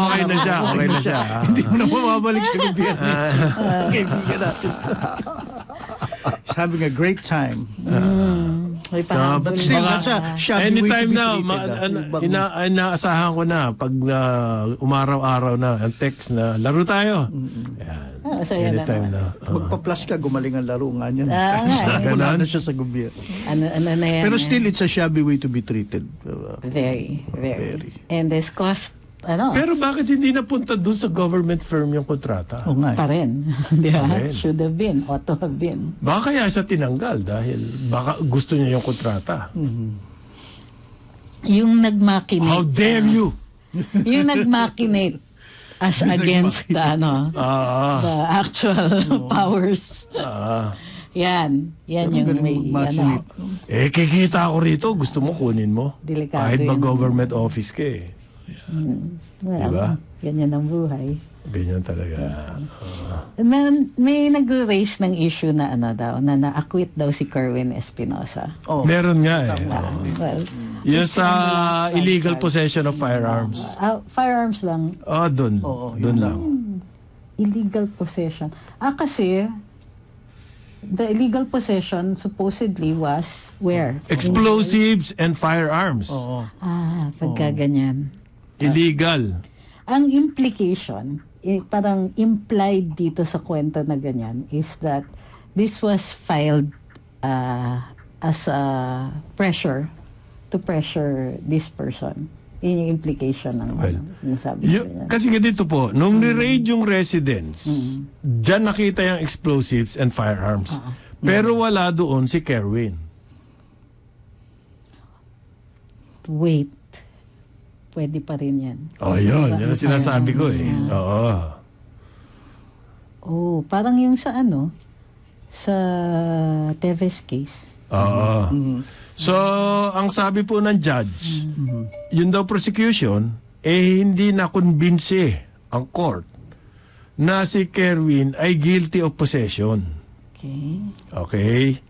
Okay na siya, okay na siya. Hindi mo na mababalik sa gobyerno. Kaibigan natin. He's having a great time. May So, pahabol but Still, na. that's a shabby way to anytime be now, treated. inaasahan ko na pag umaraw-araw na ang text na laro tayo. Yan. Masaya na Anytime naman. na. Magpa-plus ka, gumaling ang laro nga niyan. Nga, Wala na siya sa gobyerno. Ano na yan. Pero still, it's a shabby way to be treated. Very. Very. And this cost, Pero bakit hindi napunta dun sa government firm yung kontrata? Oo nga. pa rin. Di ba? Pa rin. Should have been. Ought to have been. Baka kaya siya tinanggal dahil baka gusto niya yung kontrata. Yung nagmakinate. How dare you! Yung nagmakinate as against the actual powers. Yan yung galing may mag-machinate. Kikita ako rito, gusto mo kunin mo. Delikado Kahit ba yun. government office ka Well, Diba? ganyan ang buhay. Ganyan talaga. May nag-raise ng issue na na na-acquit daw si Kerwin Espinosa. Meron nga Well, Yung sa illegal possession of firearms. firearms lang. Doon. Doon lang. Illegal possession. Kasi the illegal possession supposedly was where? Explosives and firearms. Pagka ganyan. Illegal. Ang implication, parang implied dito sa kwento na ganyan, is that this was filed as a pressure to pressure this person. Yun yung implication ng sinasabi niya. Kasi ganito po, nung ni-raid yung residence, dyan nakita yung explosives and firearms. Pero wala doon si Kerwin. wait, pwede pa rin yan. Yun ang sinasabi ko eh. Oo. Oh, parang yung sa sa Teves case. Oo. So, ang sabi po ng judge, yun daw prosecution, hindi na-convince ang court na si Kerwin ay guilty of possession. Okay. Okay?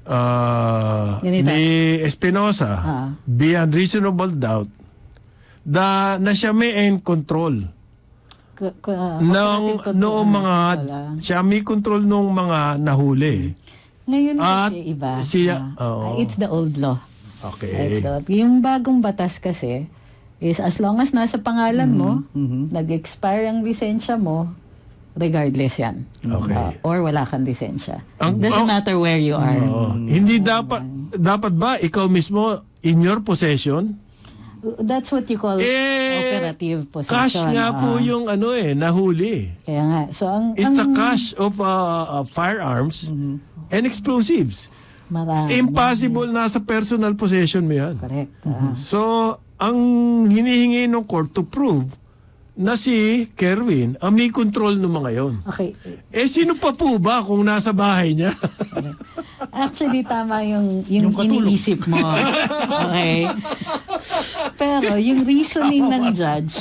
Ganito. Ni Espinosa, beyond reasonable doubt, na siya may control siya may control nung mga nahuli. Ngayon At kasi iba. it's the old law. Okay. Yung bagong batas kasi is as long as nasa pangalan mo, nag-expire ang lisensya mo, regardless yan. Okay. Or wala kang lisensya. Doesn't matter where you are. Hindi dapat ba ikaw mismo in your possession? That's what you call operative possession. Cash nga po yung nahuli. Kaya nga. So It's a cache of firearms and explosives. Marami. Impossible nasa personal possession mo yan. Correct. So, ang hinihingi ng court to prove na si Kerwin ang may control ng mga yon. Okay. Sino pa po ba kung nasa bahay niya? Actually, tama yung iniisip mo. Okay? Pero yung reasoning ng judge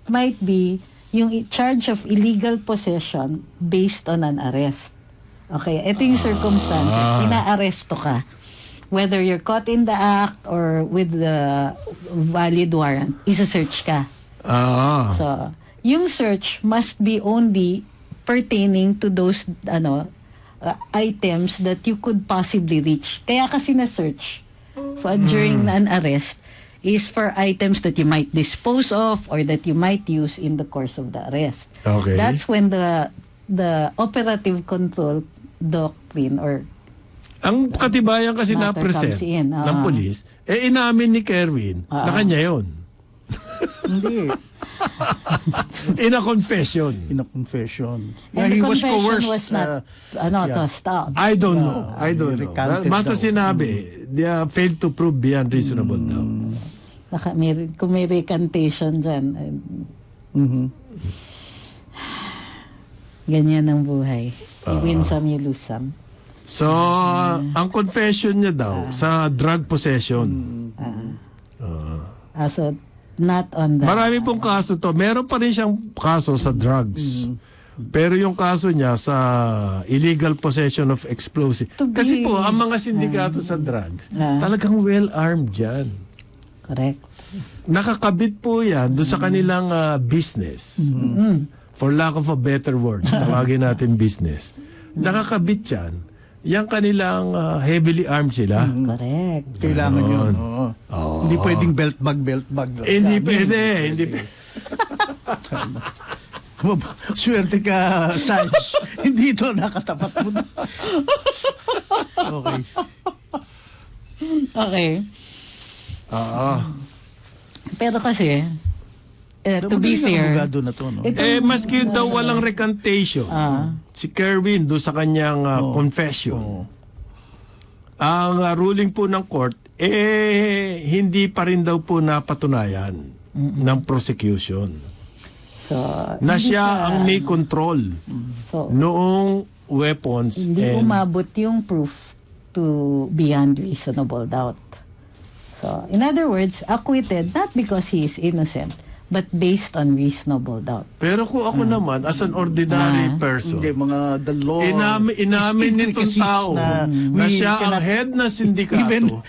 might be yung charge of illegal possession based on an arrest. Okay, ito yung circumstances. Inaaresto ka. Whether you're caught in the act or with the valid warrant, isa-search ka. So, yung search must be only pertaining to those items that you could possibly reach. Kaya kasi na-search during an arrest is for items that you might dispose of or that you might use in the course of the arrest. Okay. That's when the operative control doctrine or ang katibayan kasi na-present ng police, inamin ni Kerwin na kanya yun. Hindi. In a confession. And the he was confession coerced. was not to stop. I don't know. recanted Basta daw. sinabi, they failed to prove beyond reasonable doubt. Kung may recantation dyan, ganyan ang buhay. You win some, you lose some. So, ang confession niya daw sa drug possession. So, not on the... Marami pong kaso to. Meron pa rin siyang kaso sa drugs. Pero yung kaso niya sa illegal possession of explosive. Kasi po, ang mga sindikato sa drugs, talagang well-armed yan. Correct. Nakakabit po yan doon sa kanilang business. For lack of a better word, tawagin natin business. Nakakabit yan. Yang kanilang heavily armed sila. Correct. Kailangan yun. Hindi pwedeng belt bag. Hindi pwede. Swerte ka, Science. Hindi ito nakatapat mo. Okay. Okay. Pero kasi, to be fair, na to, no? Maski daw walang recantation, si Kerwin doon sa kanyang confession, ang ruling po ng court, hindi pa rin daw po napatunayan ng prosecution. So, Na siya ang may control noong weapons. Hindi umabot yung proof to beyond reasonable doubt. So, in other words, acquitted not because he is innocent, but based on reasonable doubt. Pero kung ako naman, as an ordinary person, Hindi, the law... inamin nitong tao na siya ang head na sindikato. Even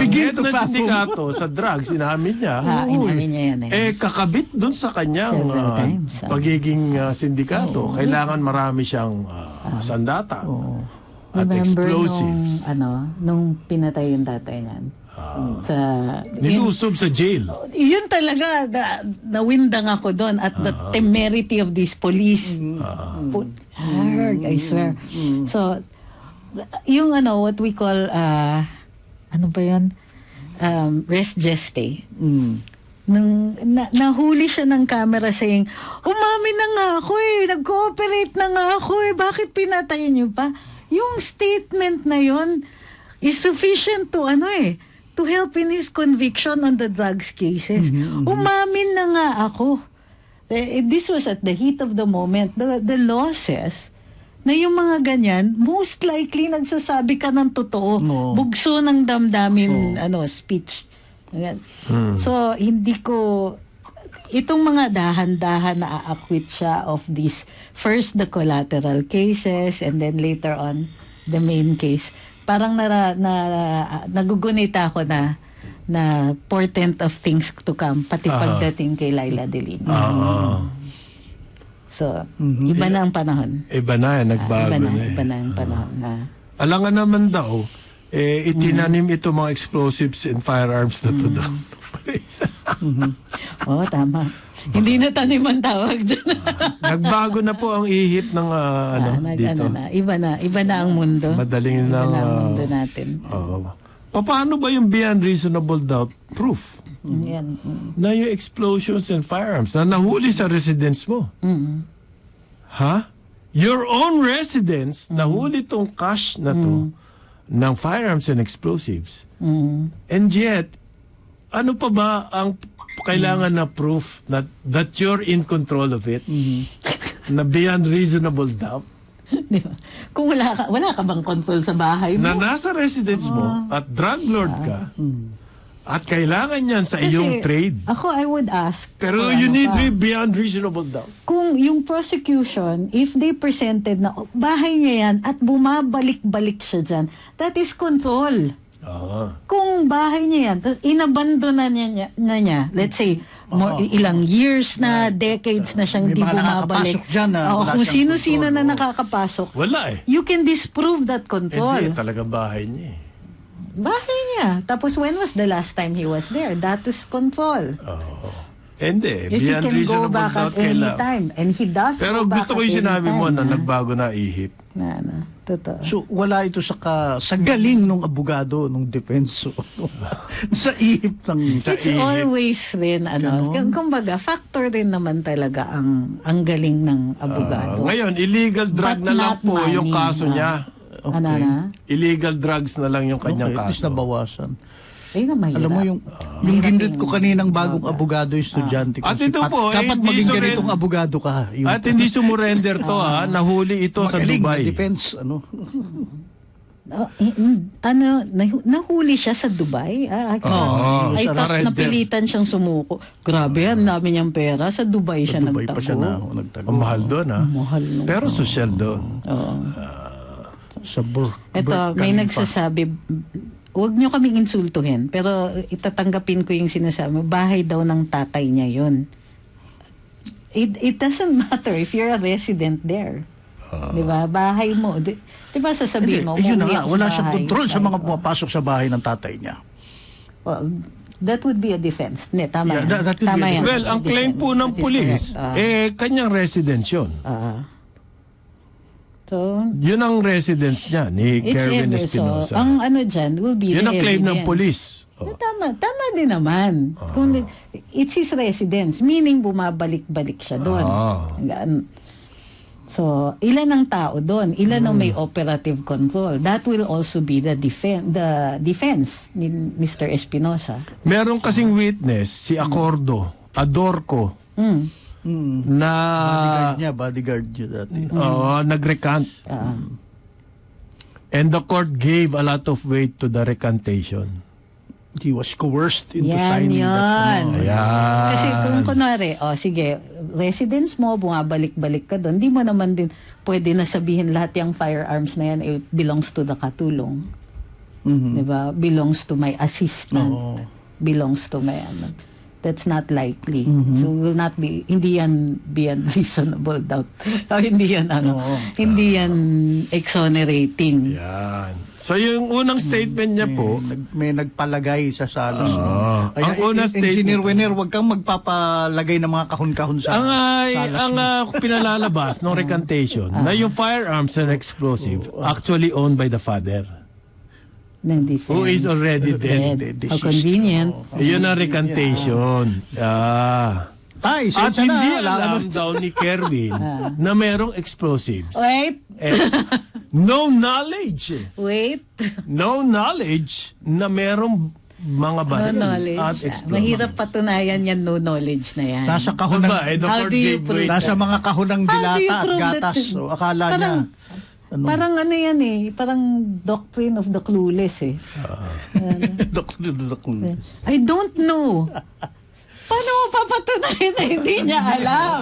begin to fathom. Sindikato sa drugs, inamin niya. Inamin niya yan Kakabit dun sa kanyang Several times, pagiging sindikato. Kailangan marami siyang sandata at explosives. Nung pinatay yung tatay niyan. Nilusob sa jail. Yun talaga, nawindang ako doon at the temerity of this police. I swear. So, yung what we call, ano ba yun? Res geste. Nung nahuli siya ng camera saying, umamin na nga ako nag-cooperate na nga ako bakit pinatayin niyo pa? Yung statement na yun, is sufficient to to help in his conviction on the drugs cases. Umamin na nga ako. This was at the heat of the moment. The law says na yung mga ganyan, most likely nagsasabi ka ng totoo. No. Bugso ng damdamin, speech. So, hindi ko, itong mga dahan-dahan na a-acquit siya of this, first the collateral cases, and then later on, the main case. Parang nagugunita ako na portent of things to come, pati pagdating kay Laila De Lima. So, iba na ang panahon. Iba na, nagbago Iba na ang panahon. Alangan naman daw, itinanim ito mga explosives and firearms na to doon. Oo, tama. Hindi na tanim ang tawag dyan. Nagbago na po ang ihip ng dito. Iba na ang mundo. Madaling iba lang. na ang mundo natin. Paano ba yung beyond reasonable doubt proof? Yan. Na yung explosions and firearms na nahuli sa residence mo? Ha? Your own residence, nahuli tong cache na to ng firearms and explosives. And yet, ano pa ba ang kailangan na proof that you're in control of it? Na beyond reasonable doubt? Di ba? Kung wala ka bang control sa bahay mo? Na nasa residence mo at drug lord ka at kailangan yan sa iyong trade. Ako, I would ask. Pero you need beyond reasonable doubt. Kung yung prosecution, if they presented na bahay niya yan at bumabalik-balik siya dyan, that is control. Kung bahay niya yan, tapos inabandonan niya, let's say, ilang years na, decades na siyang di bumabalik. Dyan kung sino-sino na nakakapasok. Wala You can disprove that control. Hindi, talagang bahay niya Bahay niya. Tapos when was the last time he was there? That is control. Hindi, If he beyond can go reasonable back doubt at any time. And he does Pero go back gusto ko at yung any sinabi time, mo na nagbago na ihip. Totoo. So, wala ito sa galing ng abogado, ng defense. Sa ihip ng... It's always rin, kumbaga, factor din naman talaga ang galing ng abogado. Ngayon, illegal drug But na lang not po money, yung kaso niya. Illegal drugs na lang yung kanyang At least kaso. nabawasan. Mahirap. Alam mo yung ginrit ko kaninang bagong abogado yung estudyante ko. At ito po, dapat hindi maging ganitong abogado ka. At hindi sumurrender to nahuli ito sa magaling na Dubai. defense, nahuli siya sa Dubai? Ay, tapos arrested. napilitan siyang sumuko. Grabe yan, dami niyang pera. Sa Dubai siya Dubai nagtago. pa siya nagtago. Ang mahal doon Mahal nung- Pero social doon. Sa Ito, may nagsasabi, huwag niyo kaming insultuhin, pero itatanggapin ko yung sinasabi, bahay daw ng tatay niya yun. It doesn't matter if you're a resident there. Diba? Bahay mo. Diba sasabihin mo, yun na nga, ako wala sa siyang bahay. control sa mga pumapasok sa bahay ng tatay niya. Well, that would be a defense. Tama Yeah, yan. that would Tama be a yan. Well, That's a ang claim po defense. ng That is pulis, correct. kanyang residence yun. So, Yun ang residence niya, ni it's Kerwin ever Espinosa. so. Ang dyan will be Yun the ang claim ng evidence. pulis. Tama din naman. Kung it's his residence, meaning bumabalik-balik siya doon. So, ilan ang tao doon? Ilan ang may operative control? That will also be the defense ni Mr. Espinosa. Meron kasing witness, si Adorco, na Bodyguard niya dati. nag-recant. And the court gave a lot of weight to the recantation. He was coerced into Yan, signing that. Ayan. Kasi kung kunwari, sige, residence mo, bumabalik-balik ka doon, di mo naman din pwede na sabihin lahat yung firearms na yan, it belongs to the katulong. Diba? Belongs to my assistant. Belongs to my that's not likely. So will not be, hindi yan beyond reasonable doubt. Hindi yan hindi yan exonerating. Yan. So yung unang statement niya po, may nagpalagay sa salas. Ang unang Engineer statement, Wenner, wag kang magpapalagay ng mga kahon-kahon sa salas. ang pinalalabas ng recantation na yung firearms and explosive actually owned by the father. Ng defense. Who is already dead. How convenient. Yun ang recantation. Tay, At sensya hindi na. alam daw ni Kerwin na merong explosives. Wait. No knowledge. Wait. No knowledge na merong mga No baril knowledge. at explosives. Mahirap patunayan yan, no knowledge na yan. Nasa kahon ng, The How court do you gave prove way. nasa mga kahon ng How do you dilata at prove that? gatas. So, akala niya. Parang- Parang ano yan eh, parang doctrine of the clueless eh. I don't know. Paano mo papatunayan na hindi niya alam?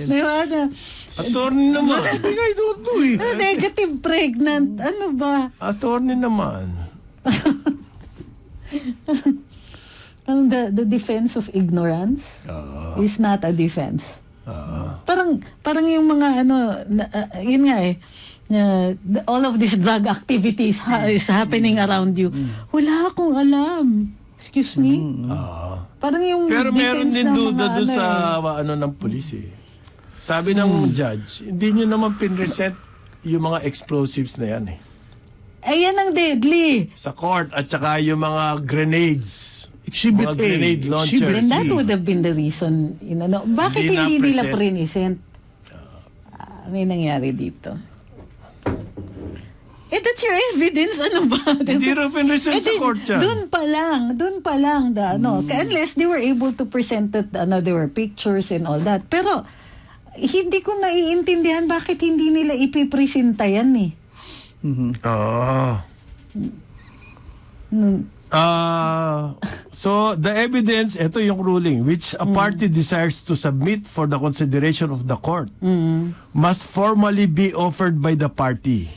Di ba? Attorney naman. I don't know eh. Negative pregnant. Ano ba? Attorney naman. The defense of ignorance is not a defense. Parang yung mga yun nga eh, all of these drug activities is happening around you. Wala akong alam. Excuse me? Parang yung Pero meron defense din ng duda mga doon sa ng pulis eh. Sabi ng judge, hindi nyo naman pinresent yung mga explosives na yan eh. Ayan ang deadly. Sa court at saka yung mga grenades. Exhibit Mga A. grenade launchers. Then that would have been the reason. Bakit Hindi hindi nila na-present. present? May nangyari dito. That's your evidence. Ano ba? Hindi rin pinresent sa court yan. Doon pa lang. Unless they were able to present it, there were pictures and all that. Pero, hindi ko naiintindihan bakit hindi nila ipipresenta yan eh. So, the evidence, ito yung ruling, which a party desires to submit for the consideration of the court must formally be offered by the party.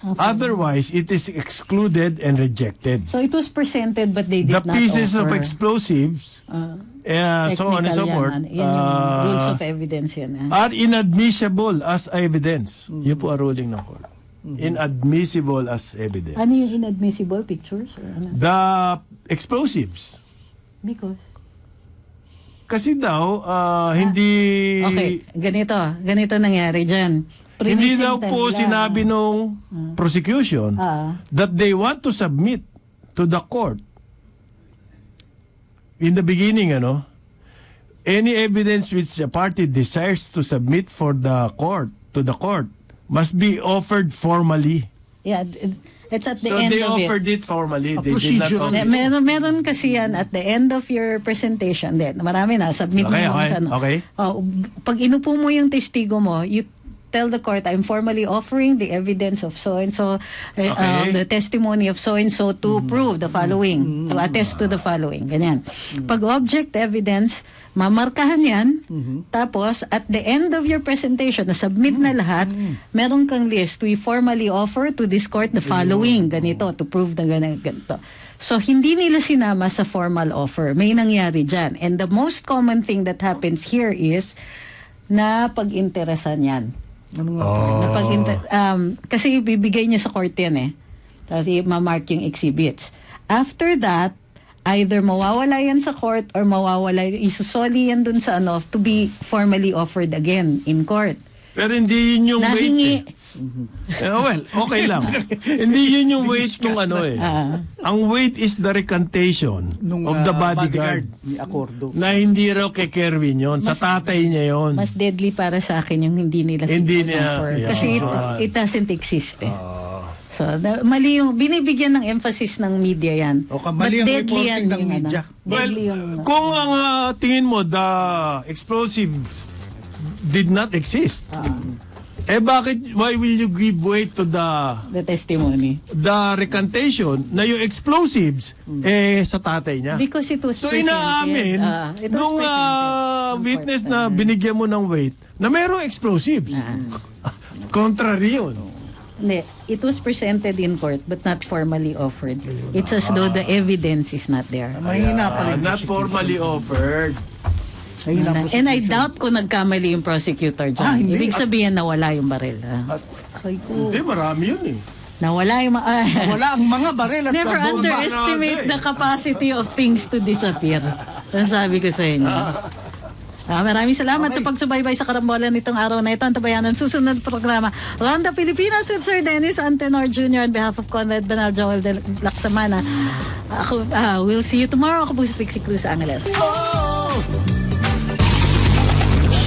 Okay. Otherwise, it is excluded and rejected. So, it was presented but they did The not pieces offer. of explosives, so on and so forth, Yan yung rules of evidence yan. are inadmissible as evidence. Yun po ang ruling ng court. Inadmissible as evidence. Ano yung inadmissible pictures? Or ano? The explosives. Because? Kasi daw, hindi... Okay, ganito nangyari dyan. Hindi daw Prinisintan po nila. sinabi nung prosecution that they want to submit to the court. In the beginning, any evidence which a party desires to submit to the court, must be offered formally. Yeah, it's at the So end they of offered it formally. They did not procedural. offer it. Meron kasi yan at the end of your presentation. Marami na, submit Okay, mo sa okay. Pag inupo mo yung testigo mo, you tell the court, I'm formally offering the evidence of so-and-so, the testimony of so-and-so to prove the following, to attest to the following. Ganyan. Pag object evidence, mamarkahan yan, tapos at the end of your presentation, na-submit na lahat, meron kang list, we formally offer to this court the following, ganito, to prove na ganito. So, hindi nila sinama sa formal offer. May nangyari dyan. And the most common thing that happens here is na pag-interesan yan. Kasi bibigay niya sa court yan eh. Tapos i-mark yung exhibits. After that, either mawawala yan sa court or mawawala, isusoli yan dun sa to be formally offered again in court. Pero hindi yun yung Nahingi. weight okay lang. Hindi yun yung weight nung Ang weight is the recantation of the bodyguard. Ni Acordo. Na hindi raw kay Kerwin yun. Sa tatay niya yun. Mas deadly para sa akin yung hindi nila offer. Kasi it doesn't exist eh. So, mali yung, binibigyan ng emphasis ng media yan. Mali ang reporting ng yung, media. deadly yung, Kung ang tingin mo, the explosives did not exist, why will you give weight to the testimony? the recantation na yung explosives sa tatay niya? Because it was So presented. inaamin nung witness na binigyan mo ng weight na mayroong explosives. Contrary yun. Hindi, it was presented in court but not formally offered. It's as though the evidence is not there. Mahina pala. Not formally offered. And I doubt kung nagkamali yung prosecutor dyan. Hindi. Ibig sabihin nawala yung baril. Hindi, marami yun eh. Nawala yung Wala ang mga baril at Never bomba. underestimate the capacity of things to disappear. Ang sabi ko sa inyo. Maraming salamat sa pagsubaybay sa karambolan nitong araw na ito. Antabayan ang susunod programa. Ronda Pilipinas with Sir Dennis Antenor Jr. on behalf of Conrad Banal, Joel de Lacsamana. We'll see you tomorrow. Ako po si Trixie Cruz Angeles.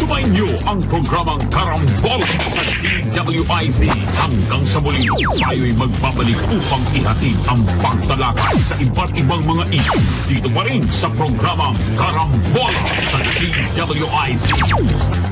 Sumayin niyo ang programang Karambola sa DWIZ. Hanggang sa muli, tayo'y magbabalik upang ihatid ang pagtalakay sa iba't ibang mga issue. Dito pa rin sa programang Karambola sa DWIZ.